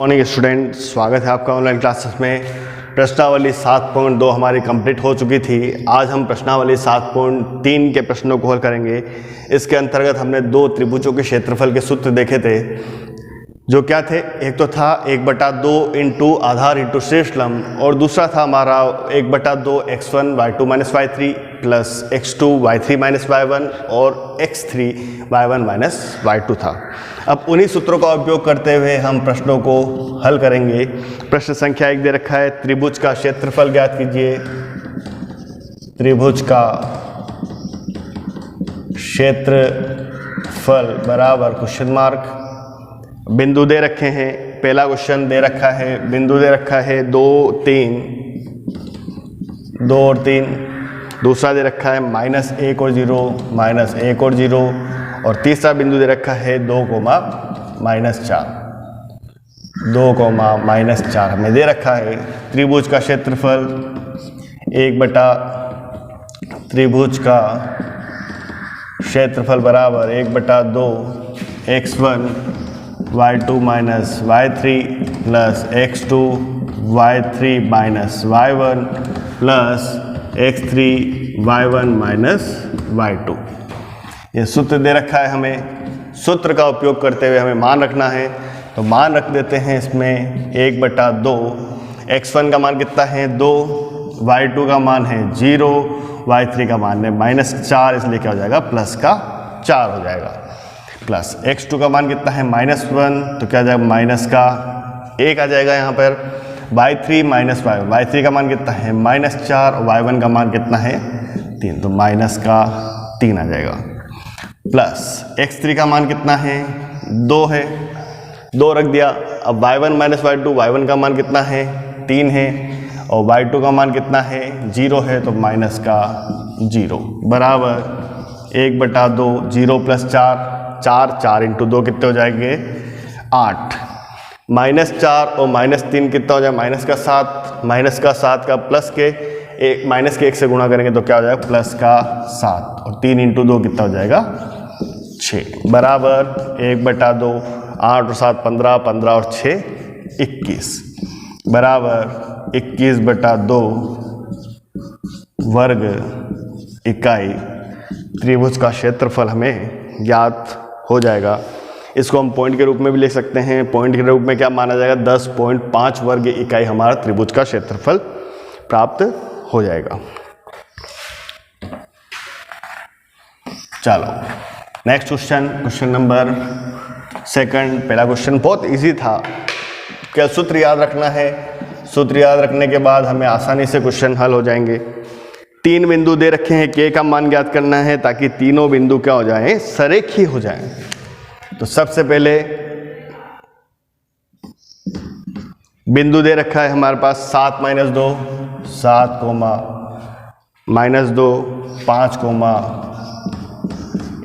Morning student, स्वागत है आपका ऑनलाइन क्लासेस में। प्रश्नावली 7.2 हमारी कंप्लीट हो चुकी थी। आज हम प्रश्नावली 7.3 के प्रश्नों को हल करेंगे। इसके अंतर्गत हमने दो त्रिभुजों के क्षेत्रफल के सूत्र देखे थे, जो क्या थे। एक तो था 1/2 इंटू आधार इंटू शीर्ष लंब, और दूसरा था हमारा 1/2 x1 y2 - y3 plus x2 y3 - y1 और x3 y1 - y2 था। अब उन्हीं सूत्रों का उपयोग करते हुए हम प्रश्नों को हल करेंगे। प्रश्न संख्या 1 दे रखा है, त्रिभुज का क्षेत्रफल ज्ञात कीजिए। त्रिभुज का क्षेत्रफल बराबर क्वेश्चन मार्क। बिंदु दे रखे हैं। पहला क्वेश्चन दे रखा है, बिंदु दे रखा है 2 और 3। दूसरा दे रखा है -1 और 0, -1 और 0, और तीसरा बिंदु दे रखा है 2, -4। 2, -4 हमें दे रखा है। त्रिभुज का क्षेत्रफल त्रिभुज का क्षेत्रफल बराबर 1/2 x1 y2 - y3 plus x2 y3 - y1 plus x3 y1 - y2। ये सूत्र दे रखा है हमें। सूत्र का उपयोग करते हुए हमें मान रखना है, तो मान रख देते हैं इसमें 1/2। x1 का मान कितना है 2, y2 का मान है 0, y3 का मान है -4, इसलिए क्या हो जाएगा प्लस का 4 हो जाएगा। प्लस x2 का मान कितना है -1, तो क्या आ जाएगा माइनस का 1 आ जाएगा यहाँ पर। y3 - y1, y3 का मान कितना है -4 और y1 का मान कितना है 3, तो माइनस का 3 आ जाएगा। प्लस x3 का मान कितना है 2 है, 2 रख दिया। अब y1 - y2, y1 का मान कितना है 3 है, और y2 का मान कितना है 0 है, तो माइनस का 0 बराबर 1/2 0 + 4 इंटू 2 कितने हो जाएंगे 8। -4 और -3 कितना हो जाएगा माइनस का 7 का प्लस के -1 से गुणा करेंगे तो क्या हो जाएगा प्लस का 7, और 3 इंटू 2 कितना हो जाएगा 6 बराबर 1/2 8 और 7 15, 15 और 6 21 बराबर 21/2 वर्ग इकाई त्रिभुज का क्षेत्रफल हमें ज्ञात हो जाएगा। इसको हम पॉइंट के रूप में भी लिख सकते हैं। पॉइंट के रूप में क्या माना जाएगा 10.5 वर्ग इकाई हमारा त्रिभुज का क्षेत्रफल प्राप्त हो जाएगा। चलो नेक्स्ट क्वेश्चन नंबर 2। पहला क्वेश्चन बहुत इजी था। क्या सूत्र याद रखना है। सूत्र याद रखने के बाद हमें आसानी से क्वेश्चन हल हो जाएंगे। 3 बिंदु दे रखे हैं, k का मान ज्ञात करना है ताकि तीनों बिंदु क्या हो जाएं सरेखी हो जाएं। तो सबसे पहले बिंदु दे रखा है हमारे पास 7 - 2, 7, -2, 5,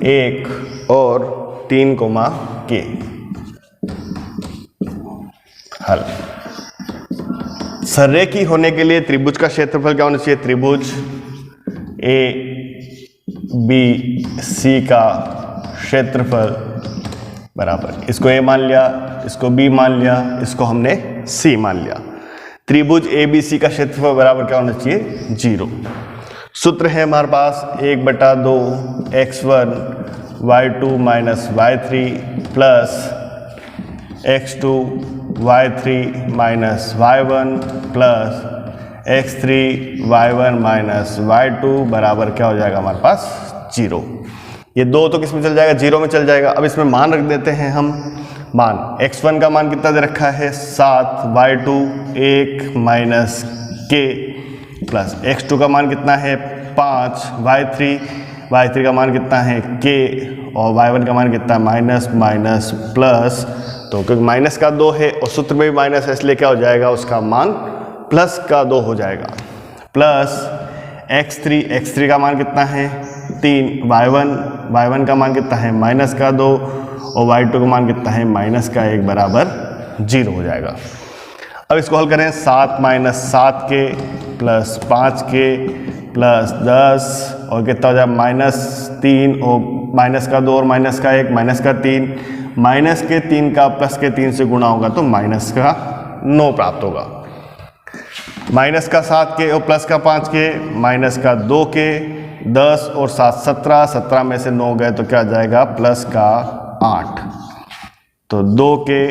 1 और 3, k। हल। सरेखी होने के लिए त्रिभुज का क्षेत्रफल क्या होना चाहिए, त्रिभुज ABC का क्षेत्रफल बराबर, इसको A मान लिया, इसको B मान लिया, इसको हमने C मान लिया। त्रिभुज ABC का क्षेत्रफल बराबर क्या होना चाहिए 0। सूत्र है हमारे पास 1/2 x1 y2 - y3 plus x2 y3 - y1 plus x3 y1 - y2 बराबर क्या हो जाएगा हमारे पास 0। ये 2 तो किस में चल जाएगा 0 में चल जाएगा। अब इसमें मान रख देते हैं हम। मान x1 का मान कितना दे रखा है 7, y2 1 - k प्लस x2 का मान कितना है 5, y3 का मान कितना है k, और y1 का मान कितना माइनस प्लस, तो क्योंकि माइनस का 2 है और सूत्र में भी माइनस है, इसलिए क्या हो जाएगा उसका मान प्लस का 2 हो जाएगा। प्लस x3 का मान कितना है 3, y1 का मान कितना है -2, और y2 का मान कितना है -1 बराबर 0 हो जाएगा। अब इसको हल करें 7 - 7k प्लस 5k प्लस 10 और कितना हो जाएगा -3 और माइनस का 2 और माइनस का 1 माइनस का 3, माइनस के 3 का प्लस के 3 से गुणा होगा तो माइनस का 9 प्राप्त होगा। माइनस का 7 के और प्लस का 5 के, माइनस का 2 के, 10 और 7 17, 17 में से 9 गए तो क्या आ जाएगा प्लस का 8। तो 2 के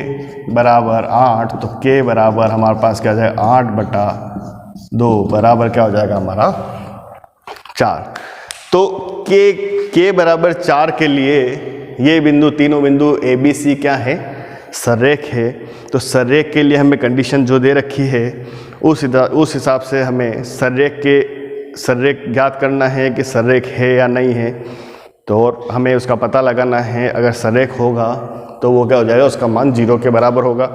बराबर 8, तो के बराबर हमारे पास क्या आ जाएगा 8/2 बराबर क्या हो जाएगा हमारा 4। तो के बराबर 4 के लिए ये बिंदु, तीनों बिंदु ए बी सी क्या है, सररेख है। तो सररेख के लिए हमें कंडीशन जो दे रखी है उस हिसाब से हमें सररेख ज्ञात करना है कि सररेख है या नहीं है। तो और हमें उसका पता लगाना है, अगर सररेख होगा तो वो क्या हो जाएगा, उसका मान 0 के बराबर होगा।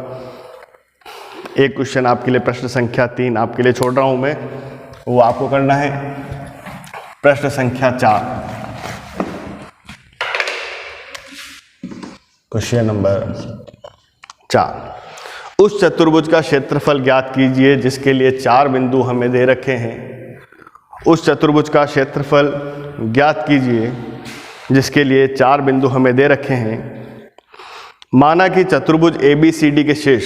एक क्वेश्चन आपके लिए प्रश्न संख्या 3 आपके लिए छोड़ रहा हूं मैं, वो आपको करना है। प्रश्न संख्या 4, क्वेश्चन नंबर 4, उस चतुर्भुज का क्षेत्रफल ज्ञात कीजिए जिसके लिए 4 बिंदु हमें दे रखे हैं। उस चतुर्भुज का क्षेत्रफल ज्ञात कीजिए जिसके लिए 4 बिंदु हमें दे रखे हैं। माना कि चतुर्भुज ABCD के शेष,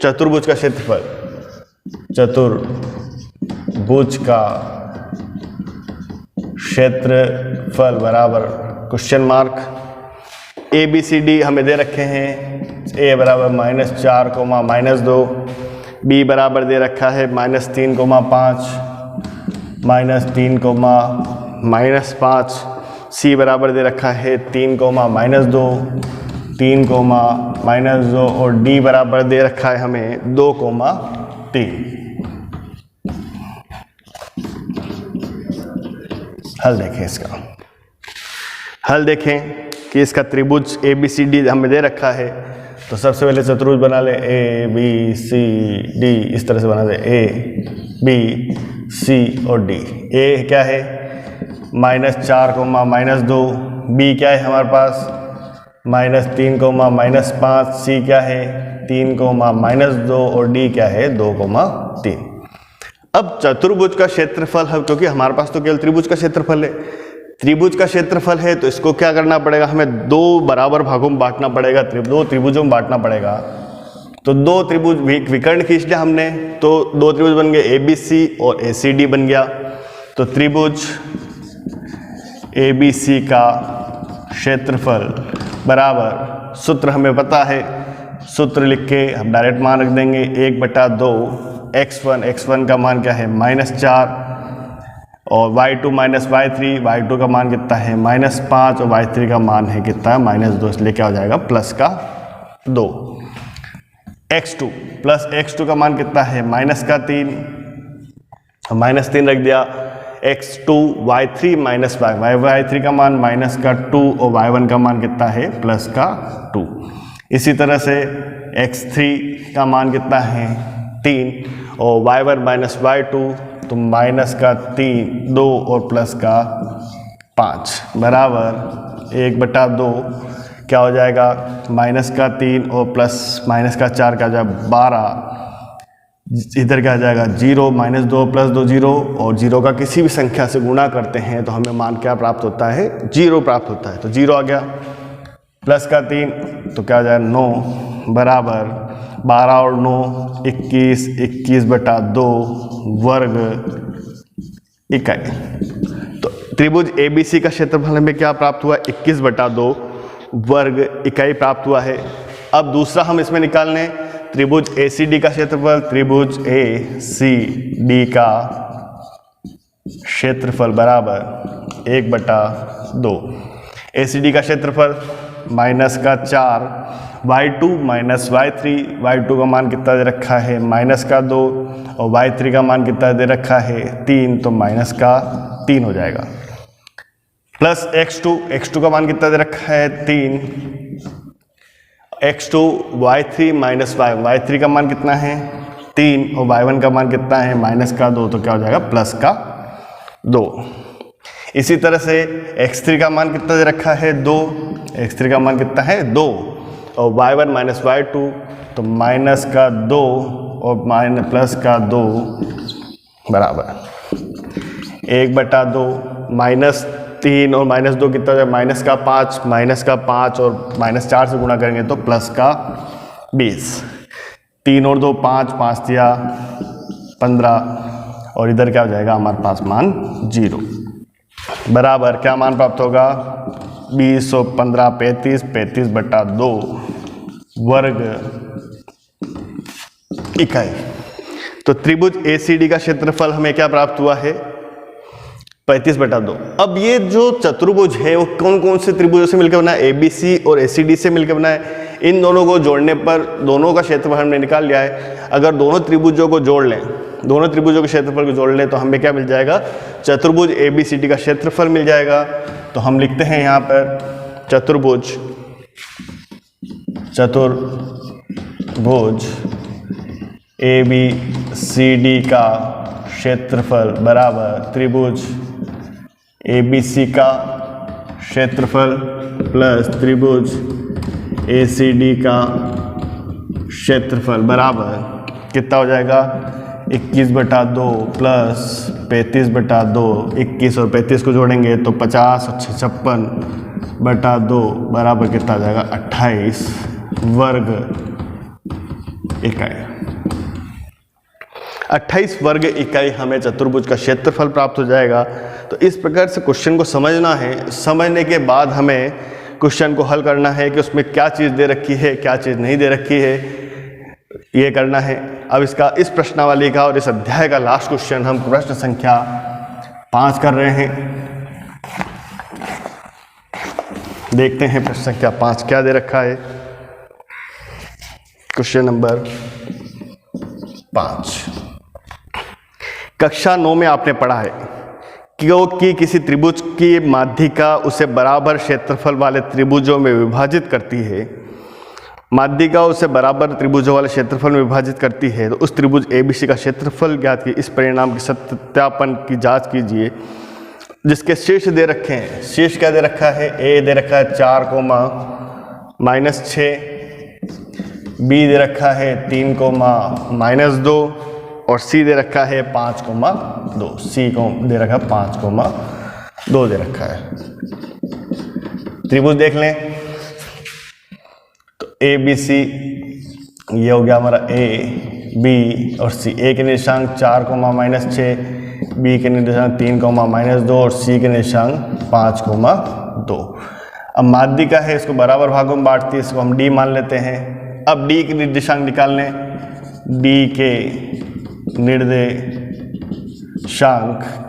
चतुर्भुज का क्षेत्रफल, चतुर्भुज का क्षेत्रफल बराबर क्वेश्चन मार्क, ABCD हमें दे रखे हैं। A बराबर -4, -2, B बराबर दे रखा है -3, -5, -3, -5, C बराबर दे रखा है 3, -2, 3, -2 और D बराबर दे रखा है हमें 2, 3। हल देखें इसका, हल देखें कि इसका त्रिभुज ABCD हमें दे रखा है। तो सबसे पहले चतुर्भुज बना ले ABCD, इस तरह से बना दे ABC और D। A क्या है -4, -2, B क्या है हमारे पास -3, -5, C क्या है 3, -2 और D क्या है 2, 3। अब चतुर्भुज का क्षेत्रफल है, क्योंकि हमारे पास तो केवल त्रिभुज का क्षेत्रफल है, त्रिभुज का क्षेत्रफल है तो इसको क्या करना पड़ेगा, हमें 2 बराबर भागों में बांटना पड़ेगा, 2 त्रिभुजों में बांटना पड़ेगा। तो 2 त्रिभुज विकर्ण खींच लिया हमने, तो 2 त्रिभुज बन गए ABC और ACD बन गया। तो त्रिभुज ABC का क्षेत्रफल बराबर, सूत्र हमें पता है, सूत्र लिख के हम डायरेक्ट मान रख देंगे 1/2 x1 का मान क्या है -4 और y2 -y3, y2 का मान कितना है -5 और y3 का मान है कितना है -2, इसलिए क्या हो जाएगा प्लस का 2। x2 प्लस x2 का मान कितना है -3, -3 रख दिया। x2 y3 y3 का मान -2 और y1 का मान कितना है +2। इसी तरह से x3 का मान कितना है 3 और y1 -y2 तो -3, 2 और +5 बराबर 1/2 क्या हो जाएगा -3 और -4 क्या हो जाएगा 12। इधर क्या आ जाएगा 0, -2 + 2 0 और 0 का किसी भी संख्या से गुणा करते हैं तो हमें मान क्या प्राप्त होता है 0 प्राप्त होता है। तो 0 आ गया, +3 तो क्या आ जाएगा 9 बराबर 12 और 9 21, 21/2 वर्ग इकाई। तो त्रिभुज ABC का क्षेत्रफल हमें क्या प्राप्त हुआ 21/2 वर्ग इकाई प्राप्त हुआ है। अब दूसरा हम इसमें निकाल लें त्रिभुज ACD का क्षेत्रफल, त्रिभुज ACD का क्षेत्रफल बराबर 1/2। ACD का क्षेत्रफल -4 y2 -y3, y2 का मान कितना दे रखा है -2 और y3 का मान कितना दे रखा है 3, तो -3 हो जाएगा। प्लस x2 का मान कितना दे रखा है 3, x2 y3 y3 का मान कितना है 3 और y1 का मान कितना है -2, तो क्या हो जाएगा +2। इसी तरह से x3 का मान कितना दे रखा है 2, x3 का मान कितना है 2 और y1 -y2 तो -2 और +2 बराबर 1/2 - 3 और -2 कितना हो जाएगा, -5 और -4 से गुणा करेंगे तो +20। 3 और 2 5, 5 दिया 15 और इधर क्या हो जाएगा हमारे पास मान 0 बराबर क्या मान प्राप्त होगा 20 और 15 35/2 वर्ग इकाई। तो त्रिभुज ACD का क्षेत्रफल हमें क्या प्राप्त हुआ है 35/2। अब ये जो चतुर्भुज है वो कौन कौन से त्रिभुजों से मिलकर बना है, ABC और ACD से मिलकर बना है। इन दोनों को जोड़ने पर दोनों का क्षेत्रफल हमने निकाल लिया है। अगर दोनों त्रिभुजों को जोड़ लें, दोनों त्रिभुजों के क्षेत्रफल को जोड़ लें तो हमें क्या मिल जाएगा, चतुर्भुज ABCD का क्षेत्रफल मिल जाएगा। तो हम लिखते हैं यहाँ पर चतुर्भुज ABCD का क्षेत्रफल बराबर त्रिभुज ABC का क्षेत्रफल प्लस त्रिभुज ACD का क्षेत्रफल बराबर कितना हो जाएगा 21/2 प्लस 35/2। 21 और 35 को जोड़ेंगे तो 50 और 56/2 बराबर कितना हो जाएगा 28 वर्ग इकाई। 28 वर्ग इकाई हमें चतुर्भुज का क्षेत्रफल प्राप्त हो जाएगा। तो इस प्रकार से क्वेश्चन को समझना है। समझने के बाद हमें क्वेश्चन को हल करना है कि उसमें क्या चीज़ दे रखी है, क्या चीज़ नहीं दे रखी है, ये करना है। अब इसका इस प्रश्नावली का और इस अध्याय का लास्ट क्वेश्चन हम प्रश्न संख्या 5 कर रहे हैं। देखते हैं प्रश्न संख्या 5 क्या दे रखा है। क्वेश्चन नंबर 5, कक्षा 9 में आपने पढ़ा है क्योंकि किसी त्रिभुज की माध्यिका उसे बराबर क्षेत्रफल वाले त्रिभुजों में विभाजित करती है। माध्यिका उसे बराबर त्रिभुजों वाले क्षेत्रफल में विभाजित करती है तो उस त्रिभुज ABC का क्षेत्रफल ज्ञात की इस परिणाम के सत्यापन की जांच कीजिए जिसके शीर्ष दे रखे हैं। शीर्ष क्या दे रखा है, A दे रखा है 4, -6, B दे रखा है 3, -2 और C दे रखा है 5,2। C को दे रखा है 5,2 दे रखा है। त्रिभुज देख लें तो ABC ये हो गया हमारा A, B और C। A के निर्देशांक 4, -6, B के निर्देशांक 3, -2 और C के निर्देशांक 5,2। अब माध्यिका है, इसको बराबर भागों में बांटती है, इसको हम D मान लेते हैं। अब D के निर्देशांक निकाल लें। D के निर्देशांक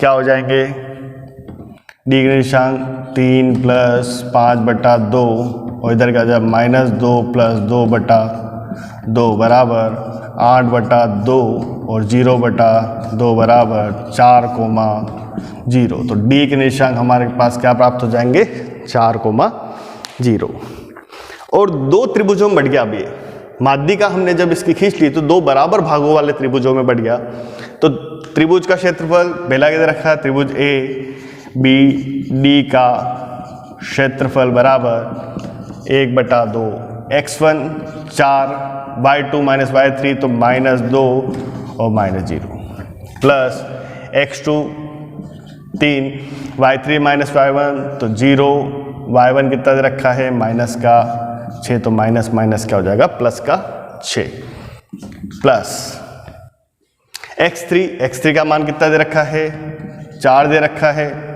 क्या हो जाएंगे, D के निर्देशांक 3 + 5/2 और इधर क्या हो जाए -2 + 2/2 बराबर 8/2 और 0/2 बराबर 4,0। तो D के निर्देशांक हमारे पास क्या प्राप्त हो जाएंगे 4,0। और दो त्रिभुजों में बढ़ गया। अब ये माध्यिका हमने जब इसकी खींच ली तो दो बराबर भागों वाले त्रिभुजों में बढ़ गया। तो त्रिभुज का क्षेत्रफल पहला के रखा है त्रिभुज ABD का क्षेत्रफल बराबर 1/2 x1 4 y2 - y3 तो -2 और -0 प्लस x2 3 y3 - y1 तो 0 y1 कितना दे रखा है -6 तो माइनस क्या हो जाएगा +6 प्लस x3 का मान कितना दे रखा है 4 दे रखा है।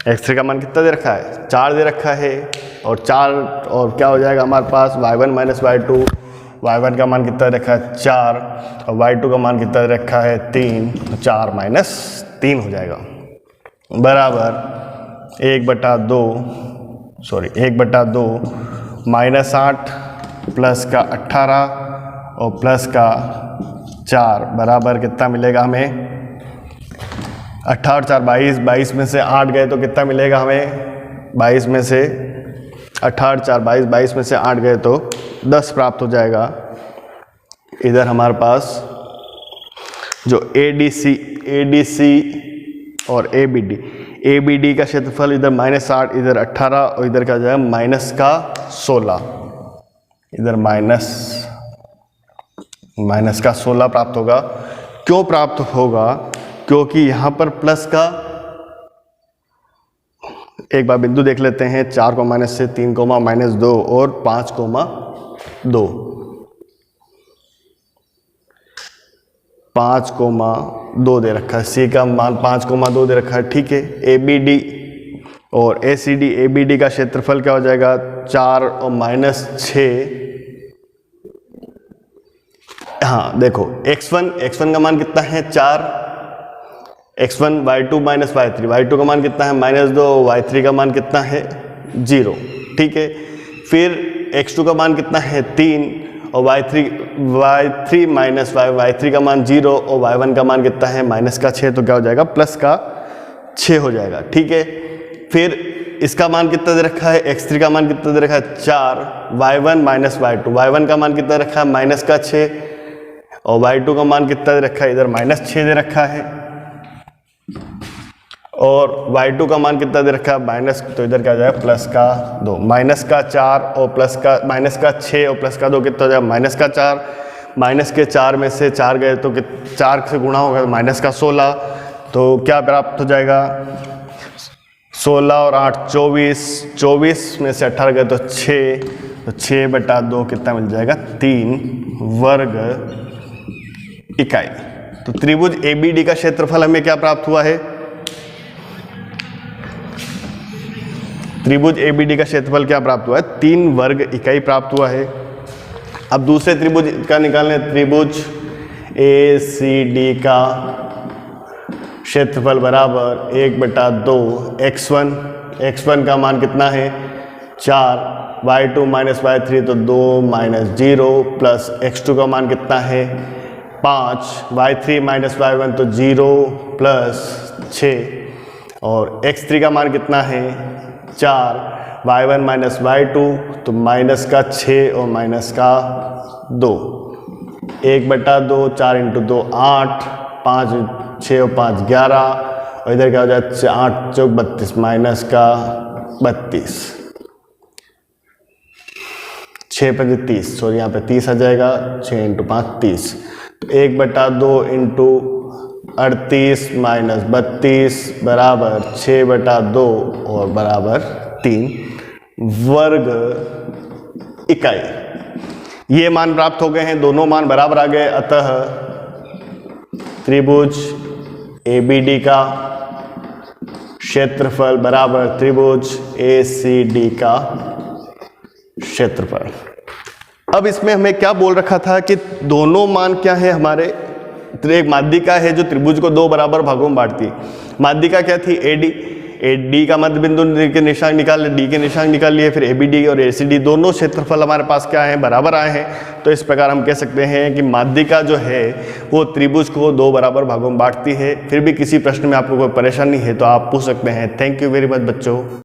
x3 का मान कितना दे रखा है 4 दे रखा है और 4 और क्या हो जाएगा हमारे पास y1 - y2। y1 का मान कितना दे रखा है 4 और y2 का मान कितना दे रखा है 3 तो 4 - 3 हो जाएगा बराबर 1/2 -8 प्लस का 18 और प्लस का 4 बराबर कितना मिलेगा हमें 18 और 4 22। 22 में से 8 गए तो कितना मिलेगा हमें 22 में से 18 और 4 22। 22 में से 8 गए तो 10 प्राप्त हो जाएगा। इधर हमारे पास जो ADC और ABD का क्षेत्रफल इधर -8 इधर 18 और इधर क्या हो जाएगा -16। इधर -16 प्राप्त होगा। क्यों प्राप्त होगा, क्योंकि यहाँ पर प्लस का एक बार बिंदु देख लेते हैं, 4 को माइनस से 3 कोमा माइनस 2 और 5 कोमा 2, 5 कोमा 2 दे रखा है, सी का मान 5 कोमा 2 दे रखा है। ठीक है, ए बी डी और A C D, A B D का क्षेत्रफल क्या हो जाएगा 4 और माइनस 6। हाँ देखो x1 का मान कितना है 4, x1 y2 minus y3, y2 का मान कितना है -2, y3 का मान कितना है 0। ठीक है, फिर x2 का मान कितना है 3 और y3 माइनस y3 का मान 0 और y1 का मान कितना है -6, तो क्या हो जाएगा +6 हो जाएगा। ठीक है, फिर इसका मान कितना दे रखा है, x3 का मान कितना दे रखा है 4, y1 माइनस y2, y1 का मान कितना दे रखा है -6 और y2 का मान कितना दे रखा है, इधर -6 दे रखा है, और y2 का मान कितना दे रखा है माइनस, तो इधर क्या हो जाएगा +2, -4 और -6 और +2 कितना हो जाएगा -4, -4 में से 4 गए तो 4 से गुणा होगा तो -16, तो क्या प्राप्त हो जाएगा 16 और 8 24, 24 में से 18 गए तो 6, तो 6/2 कितना मिल जाएगा 3 वर्ग इकाई। तो त्रिभुज ABD का क्षेत्रफल हमें क्या प्राप्त हुआ है, त्रिभुज ABD का क्षेत्रफल क्या प्राप्त हुआ है 3 वर्ग इकाई प्राप्त हुआ है। अब दूसरे त्रिभुज का निकालने, त्रिभुज ACD का क्षेत्रफल बराबर 1/2 x1 का मान कितना है 4, y2 माइनस y3 तो 2 माइनस 0 प्लस x2 का मान कितना है 5, y3 माइनस y1 तो 0 प्लस 6 और x3 का मान कितना है 4, y1 माइनस y2 तो -6 और -2, 1/2, 4 × 2 8, 5 6 और 5 11 और इधर क्या हो जाए 8 चौक 32 -32, 6 × 30, सॉरी यहाँ पे 30 आ जाएगा, 6 × 5 30, तो 1/2 × 38 - 32 बराबर 6/2 और बराबर 3 वर्ग इकाई। ये मान प्राप्त हो गए हैं, दोनों मान बराबर आ गए, अतः त्रिभुज ABD का क्षेत्रफल बराबर त्रिभुज ACD का क्षेत्रफल। अब इसमें हमें क्या बोल रखा था कि दोनों मान क्या है हमारे, एक माध्यिका है जो त्रिभुज को 2 बराबर भागों में बांटती है। माध्यिका क्या थी AD का मध्य बिंदु के निशान निकाल लिए, D के निशान निकाल लिए, फिर ABD और ACD दोनों क्षेत्रफल हमारे पास क्या है बराबर आए हैं। तो इस प्रकार हम कह सकते हैं कि माध्यिका जो है वो त्रिभुज को 2 बराबर भागों में बांटती है। फिर भी किसी प्रश्न में आपको कोई परेशानी है तो आप पूछ सकते हैं। थैंक यू वेरी मच बच्चों।